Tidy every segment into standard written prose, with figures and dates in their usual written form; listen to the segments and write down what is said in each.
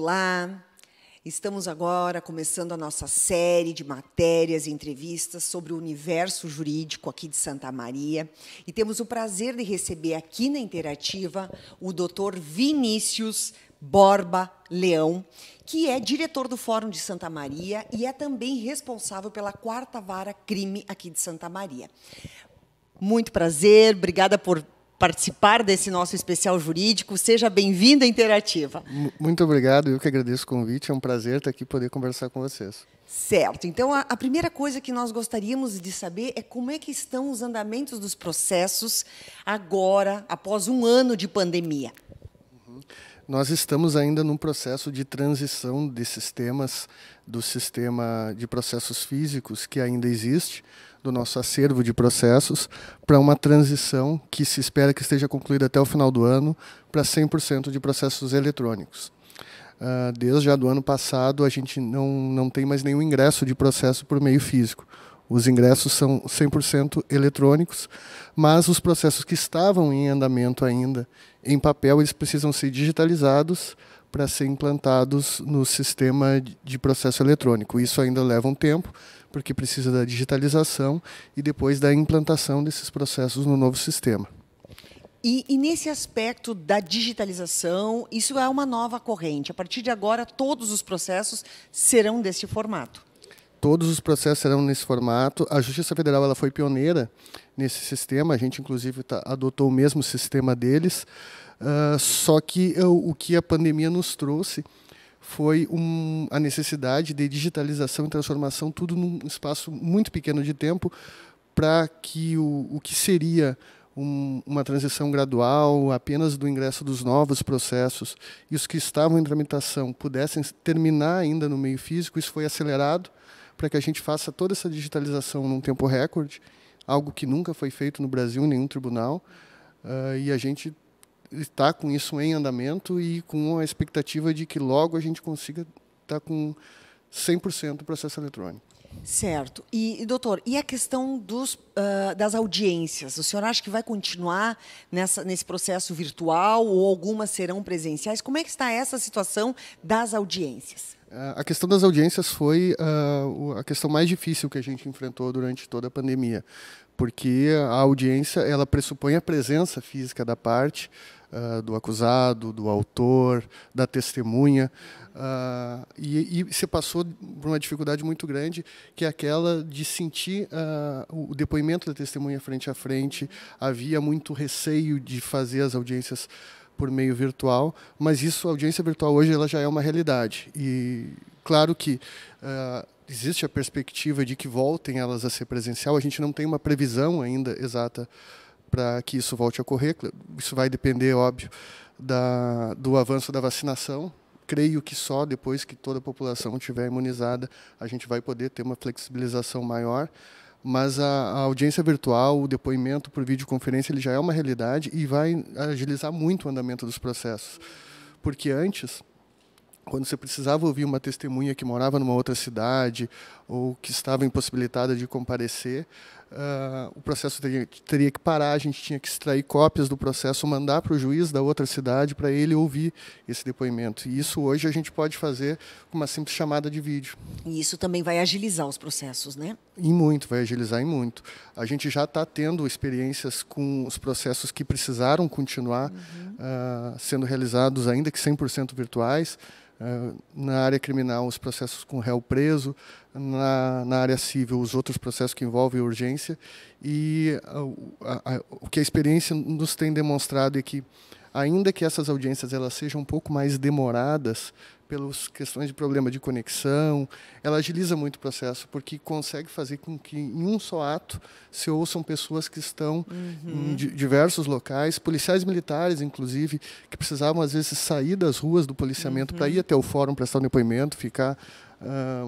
Olá, estamos agora começando a nossa série de matérias e entrevistas sobre o universo jurídico aqui de Santa Maria e temos o prazer de receber aqui na Interativa o Dr. Vinícius Borba Leão, que é diretor do Fórum de Santa Maria e é também responsável pela 4ª Vara Crime aqui de Santa Maria. Muito prazer, obrigada por participar desse nosso especial jurídico. Seja bem-vindo à Interativa. Muito obrigado, eu que agradeço o convite. É um prazer estar aqui poder conversar com vocês. Certo. Então, a primeira coisa que nós gostaríamos de saber é como é que estão os andamentos dos processos agora, após um ano de pandemia. Nós estamos ainda num processo de transição de sistemas, do sistema de processos físicos, que ainda existe, do nosso acervo de processos, para uma transição que se espera que esteja concluída até o final do ano, para 100% de processos eletrônicos. Desde já do ano passado, a gente não tem mais nenhum ingresso de processo por meio físico. Os ingressos são 100% eletrônicos, mas os processos que estavam em andamento ainda em papel, eles precisam ser digitalizados para serem implantados no sistema de processo eletrônico. Isso ainda leva um tempo, porque precisa da digitalização e depois da implantação desses processos no novo sistema. E nesse aspecto da digitalização, isso é uma nova corrente. A partir de agora, todos os processos serão desse formato. Todos os processos serão nesse formato. A Justiça Federal ela foi pioneira nesse sistema. A gente, inclusive, adotou o mesmo sistema deles. Só que o que a pandemia nos trouxe foi a necessidade de digitalização e transformação, tudo num espaço muito pequeno de tempo, para que o que seria uma transição gradual, apenas do ingresso dos novos processos, e os que estavam em tramitação pudessem terminar ainda no meio físico. Isso foi acelerado para que a gente faça toda essa digitalização num tempo recorde, algo que nunca foi feito no Brasil em nenhum tribunal, e a gente está com isso em andamento e com a expectativa de que logo a gente consiga estar com 100% do processo eletrônico. Certo. E, doutor, e a questão das audiências? O senhor acha que vai continuar nesse processo virtual ou algumas serão presenciais? Como é que está essa situação das audiências? A questão das audiências foi a questão mais difícil que a gente enfrentou durante toda a pandemia, porque a audiência ela pressupõe a presença física da parte, do acusado, do autor, da testemunha, e se passou por uma dificuldade muito grande, que é aquela de sentir o depoimento da testemunha frente a frente. Havia muito receio de fazer as audiências por meio virtual, mas a audiência virtual hoje ela já é uma realidade. E claro que existe a perspectiva de que voltem elas a ser presencial. A gente não tem uma previsão ainda exata para que isso volte a ocorrer. Isso vai depender, óbvio, do avanço da vacinação. Creio que só depois que toda a população estiver imunizada a gente vai poder ter uma flexibilização maior. Mas a audiência virtual, o depoimento por videoconferência, ele já é uma realidade e vai agilizar muito o andamento dos processos. Porque antes, quando você precisava ouvir uma testemunha que morava numa outra cidade ou que estava impossibilitada de comparecer, o processo teria que parar, a gente tinha que extrair cópias do processo, mandar para o juiz da outra cidade para ele ouvir esse depoimento. E isso hoje a gente pode fazer com uma simples chamada de vídeo. E isso também vai agilizar os processos, né? E muito, vai agilizar em muito. A gente já está tendo experiências com os processos que precisaram continuar sendo realizados, ainda que 100% virtuais. Na área criminal, os processos com réu preso, na área civil, os outros processos que envolvem urgência. E o que a experiência nos tem demonstrado é que, ainda que essas audiências elas sejam um pouco mais demoradas, pelas questões de problema de conexão, ela agiliza muito o processo, porque consegue fazer com que, em um só ato, se ouçam pessoas que estão em diversos locais, policiais militares, inclusive, que precisavam, às vezes, sair das ruas do policiamento para ir até o fórum prestar um depoimento, ficar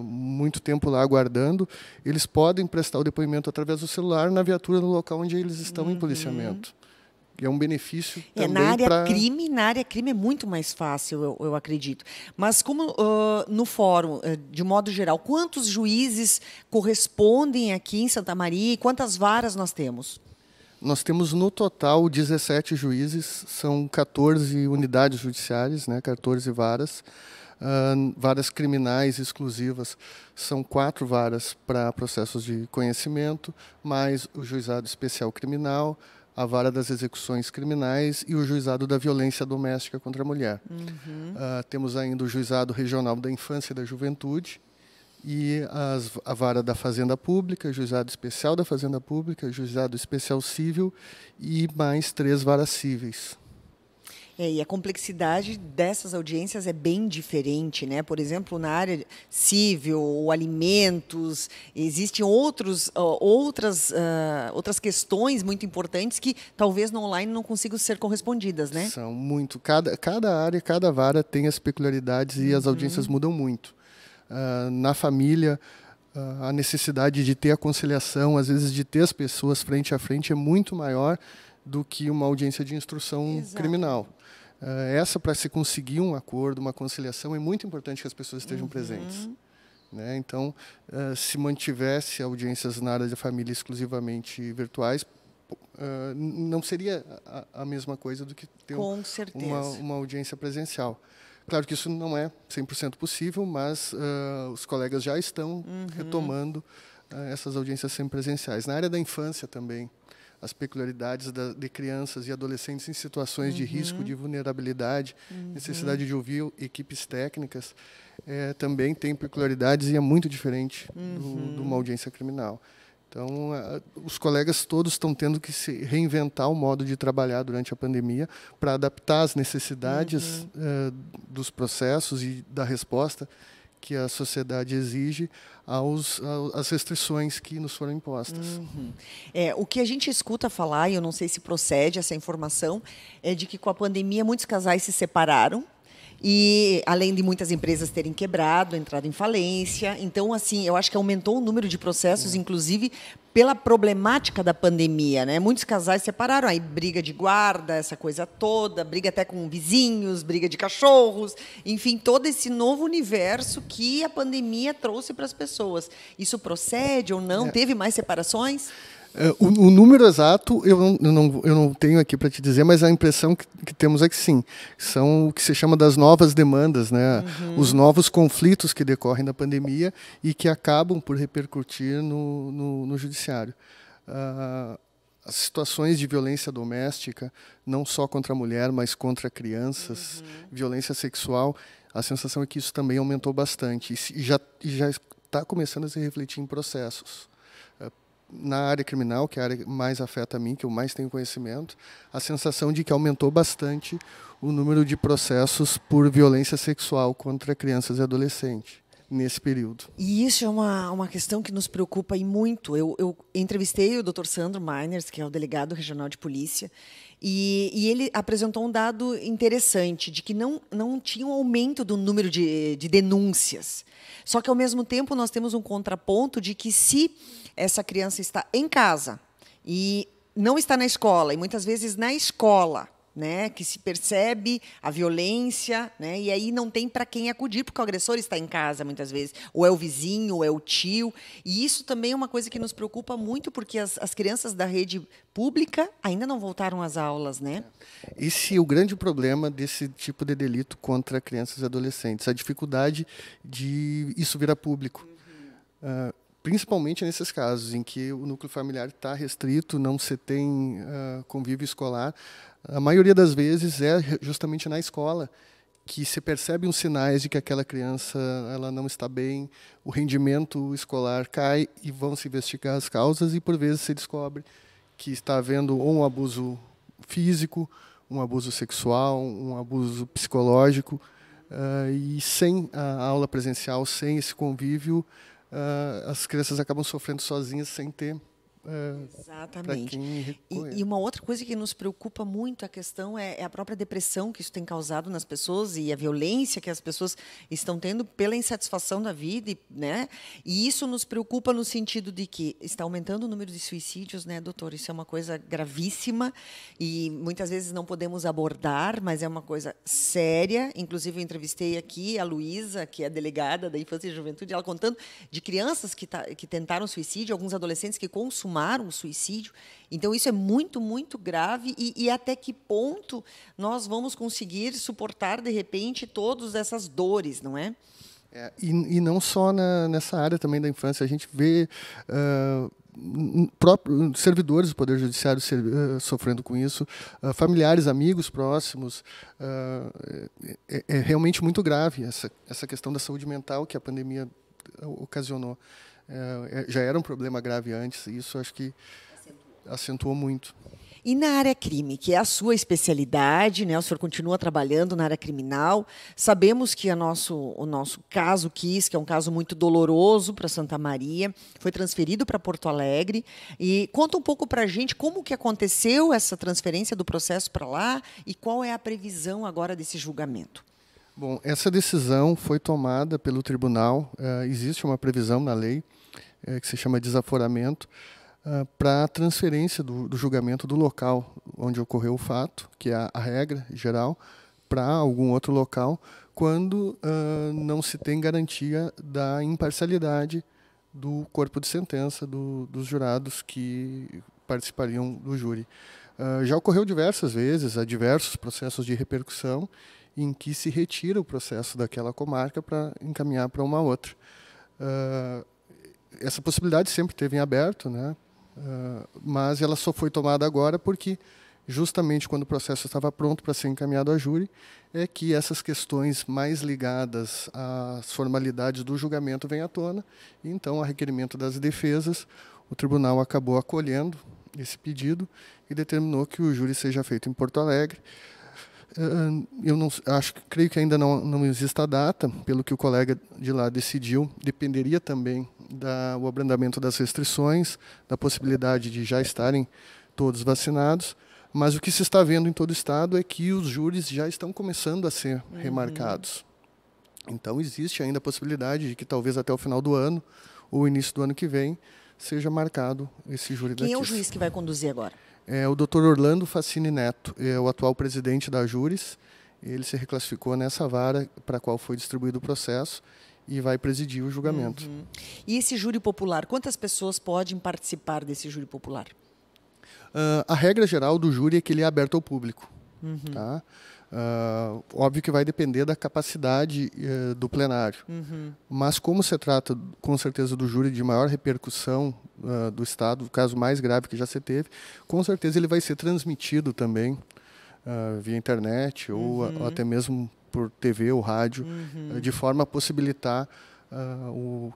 muito tempo lá aguardando. Eles podem prestar o depoimento através do celular na viatura no local onde eles estão em policiamento. E é um benefício também na área crime é muito mais fácil, eu acredito. Mas como no fórum, de modo geral, quantos juízes correspondem aqui em Santa Maria e quantas varas nós temos? Nós temos no total 17 juízes, são 14 unidades judiciárias, né, 14 varas. varas criminais exclusivas, são 4 varas para processos de conhecimento, mais o juizado especial criminal, a vara das execuções criminais e o juizado da violência doméstica contra a mulher. Temos ainda o juizado regional da infância e da juventude, e a vara da Fazenda Pública, juizado especial da Fazenda Pública, juizado especial civil e mais 3 varas cíveis. E a complexidade dessas audiências é bem diferente, né? Por exemplo, na área civil, alimentos, existem outras questões muito importantes que talvez no online não consigam ser correspondidas, né? São muito. Cada área, cada vara tem as peculiaridades e as audiências mudam muito. Na família, a necessidade de ter a conciliação, às vezes de ter as pessoas frente a frente, é muito maior do que uma audiência de instrução criminal. Essa, para se conseguir um acordo, uma conciliação, é muito importante que as pessoas estejam presentes. Né? Então, se mantivesse audiências na área da família exclusivamente virtuais, não seria a mesma coisa do que ter uma audiência presencial. Claro que isso não é 100% possível, mas os colegas já estão retomando essas audiências semipresenciais. Na área da infância também, as peculiaridades de crianças e adolescentes em situações de risco, de vulnerabilidade, necessidade de ouvir equipes técnicas, também tem peculiaridades e é muito diferente de uma audiência criminal. Então, os colegas todos estão tendo que se reinventar o modo de trabalhar durante a pandemia para adaptar as necessidades dos processos e da resposta que a sociedade exige às restrições que nos foram impostas. O que a gente escuta falar, e eu não sei se procede essa informação, é de que com a pandemia muitos casais se separaram, e além de muitas empresas terem quebrado, entrado em falência. Então, assim, eu acho que aumentou o número de processos, inclusive pela problemática da pandemia, né? Muitos casais separaram, aí briga de guarda, essa coisa toda, briga até com vizinhos, briga de cachorros, enfim, todo esse novo universo que a pandemia trouxe para as pessoas. Isso procede ou não? Teve mais separações? O número exato eu não tenho aqui para te dizer, mas a impressão que temos é que sim. São o que se chama das novas demandas, né? Os novos conflitos que decorrem da pandemia e que acabam por repercutir no judiciário. As situações de violência doméstica, não só contra a mulher, mas contra crianças, violência sexual, a sensação é que isso também aumentou bastante e já está começando a se refletir em processos. Na área criminal, que é a área que mais afeta a mim, que eu mais tenho conhecimento, a sensação de que aumentou bastante o número de processos por violência sexual contra crianças e adolescentes nesse período. E isso é uma questão que nos preocupa e muito. Eu entrevistei o Dr. Sandro Meiners, que é o delegado regional de polícia, e ele apresentou um dado interessante, de que não tinha um aumento do número de denúncias. Só que, ao mesmo tempo, nós temos um contraponto de que, se essa criança está em casa e não está na escola, e muitas vezes na escola, né, que se percebe a violência, né, e aí não tem para quem acudir, porque o agressor está em casa, muitas vezes, ou é o vizinho, ou é o tio. E isso também é uma coisa que nos preocupa muito, porque as crianças da rede pública ainda não voltaram às aulas, né? Esse é o grande problema desse tipo de delito contra crianças e adolescentes, a dificuldade de isso virar público. Principalmente nesses casos em que o núcleo familiar está restrito, não se tem convívio escolar. A maioria das vezes é justamente na escola que se percebem os sinais de que aquela criança ela não está bem, o rendimento escolar cai e vão se investigar as causas e, por vezes, se descobre que está havendo ou um abuso físico, um abuso sexual, um abuso psicológico, e sem a aula presencial, sem esse convívio, as crianças acabam sofrendo sozinhas sem ter exatamente. E uma outra coisa que nos preocupa muito, a questão é a própria depressão que isso tem causado nas pessoas e a violência que as pessoas estão tendo pela insatisfação da vida, né? E isso nos preocupa no sentido de que está aumentando o número de suicídios, né, doutor? Isso é uma coisa gravíssima e muitas vezes não podemos abordar, mas é uma coisa séria. Inclusive, eu entrevistei aqui a Luísa, que é delegada da Infância e Juventude, ela contando de crianças que tentaram suicídio, alguns adolescentes que consumaram consumaram o suicídio. Então, isso é muito, muito grave. E até que ponto nós vamos conseguir suportar, de repente, todas essas dores, não é? E não só nessa área também da infância. A gente vê próprios servidores do Poder Judiciário sofrendo com isso, familiares, amigos próximos. É realmente muito grave essa questão da saúde mental que a pandemia ocasionou. Já era um problema grave antes, e isso acho que acentuou muito. E na área crime, que é a sua especialidade, né? O senhor continua trabalhando na área criminal. Sabemos que o nosso caso Kiss, que é um caso muito doloroso para Santa Maria, foi transferido para Porto Alegre. E conta um pouco para a gente como que aconteceu essa transferência do processo para lá e qual é a previsão agora desse julgamento. Bom, essa decisão foi tomada pelo tribunal. Existe uma previsão na lei que se chama desaforamento, para a transferência do julgamento do local onde ocorreu o fato, que é a regra geral, para algum outro local, quando não se tem garantia da imparcialidade do corpo de sentença dos jurados que participariam do júri. Já ocorreu diversas vezes, há diversos processos de repercussão em que se retira o processo daquela comarca para encaminhar para uma outra. Essa possibilidade sempre esteve em aberto, né? Mas ela só foi tomada agora porque, justamente quando o processo estava pronto para ser encaminhado a júri, é que essas questões mais ligadas às formalidades do julgamento vêm à tona. E então, a requerimento das defesas, o tribunal acabou acolhendo esse pedido e determinou que o júri seja feito em Porto Alegre. Eu não creio que ainda não existe a data, pelo que o colega de lá decidiu. Dependeria também do abrandamento das restrições, da possibilidade de já estarem todos vacinados, mas o que se está vendo em todo o estado é que os júris já estão começando a ser remarcados. Então existe ainda a possibilidade de que talvez até o final do ano ou início do ano que vem seja marcado esse júri da KISS. Quem é o juiz que vai conduzir agora? É o Dr. Orlando Facini Neto, é o atual presidente da Júris. Ele se reclassificou nessa vara para a qual foi distribuído o processo e vai presidir o julgamento. E esse júri popular, quantas pessoas podem participar desse júri popular? A regra geral do júri é que ele é aberto ao público. Tá? Óbvio que vai depender da capacidade do plenário. Mas como se trata, com certeza, do júri de maior repercussão do Estado, o caso mais grave que já se teve, com certeza ele vai ser transmitido também via internet ou até mesmo por TV ou rádio, de forma a possibilitar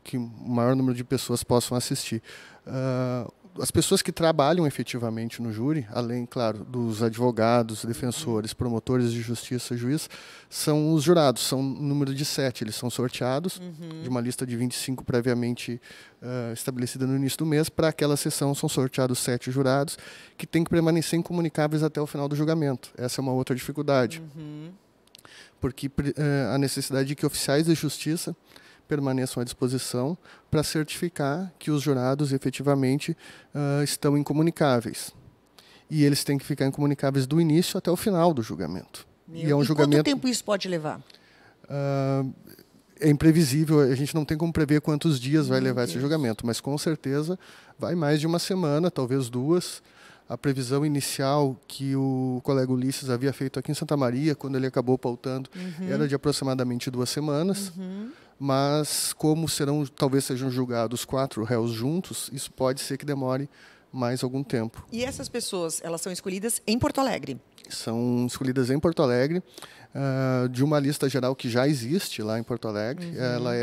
que o maior número de pessoas possam assistir. As pessoas que trabalham efetivamente no júri, além, claro, dos advogados, defensores, promotores de justiça, juiz, são os jurados, são um número de 7. Eles são sorteados de uma lista de 25 previamente estabelecida no início do mês. Para aquela sessão são sorteados 7 jurados que têm que permanecer incomunicáveis até o final do julgamento. Essa é uma outra dificuldade, porque a necessidade de que oficiais de justiça permaneçam à disposição para certificar que os jurados efetivamente estão incomunicáveis. E eles têm que ficar incomunicáveis do início até o final do julgamento. E quanto tempo isso pode levar? É imprevisível, a gente não tem como prever quantos dias vai levar esse julgamento, mas com certeza vai mais de uma semana, talvez 2. A previsão inicial que o colega Ulisses havia feito aqui em Santa Maria, quando ele acabou pautando, era de aproximadamente 2 semanas. Mas como talvez sejam julgados 4 réus juntos, isso pode ser que demore mais algum tempo. E essas pessoas, elas são escolhidas em Porto Alegre? São escolhidas em Porto Alegre, de uma lista geral que já existe lá em Porto Alegre.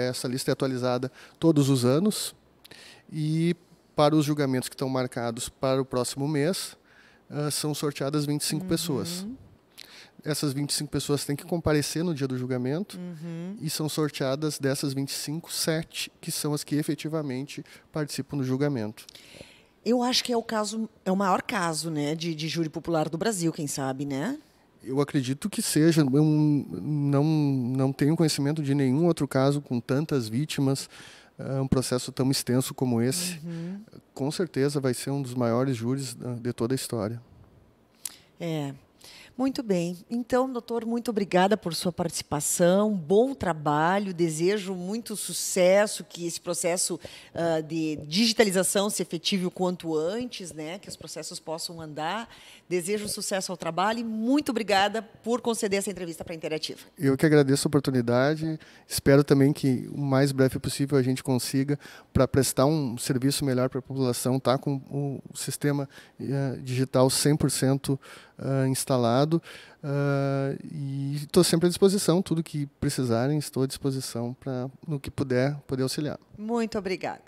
Essa lista é atualizada todos os anos. E para os julgamentos que estão marcados para o próximo mês, são sorteadas 25 pessoas. Essas 25 pessoas têm que comparecer no dia do julgamento e são sorteadas dessas 25, 7 que são as que efetivamente participam do julgamento. Eu acho que é o maior caso, né, de júri popular do Brasil, quem sabe, né? Eu acredito que seja. Eu não tenho conhecimento de nenhum outro caso com tantas vítimas, um processo tão extenso como esse. Com certeza vai ser um dos maiores júris de toda a história. Muito bem. Então, doutor, muito obrigada por sua participação, bom trabalho, desejo muito sucesso, que esse processo de digitalização se efetive o quanto antes, né, que os processos possam andar. Desejo sucesso ao trabalho e muito obrigada por conceder essa entrevista para a Interativa. Eu que agradeço a oportunidade, espero também que o mais breve possível a gente consiga, para prestar um serviço melhor para a população, tá com o sistema digital 100% instalado, e estou sempre à disposição, tudo que precisarem, estou à disposição para, no que puder, poder auxiliar. Muito obrigada.